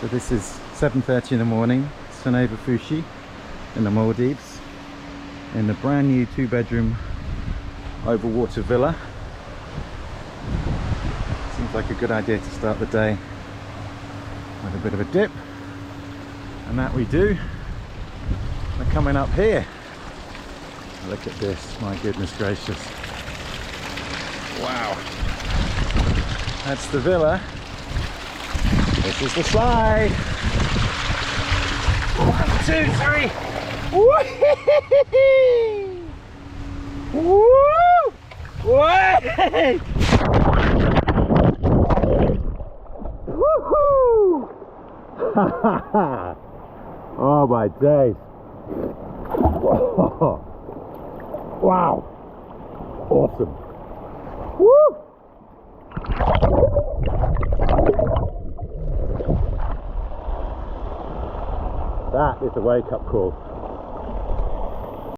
So this is 7:30 in the morning, Soneva Fushi in the Maldives, in the brand new 2-bedroom overwater villa. Seems like a good idea to start the day with a bit of a dip, and that we do. We're coming up here. Look at this, my goodness gracious. Wow. That's the villa. This is the slide. 1, 2, 3. Whee! Woo! Way! Woohoo! Oh my days. Wow. Awesome. Woo! That is a wake-up call.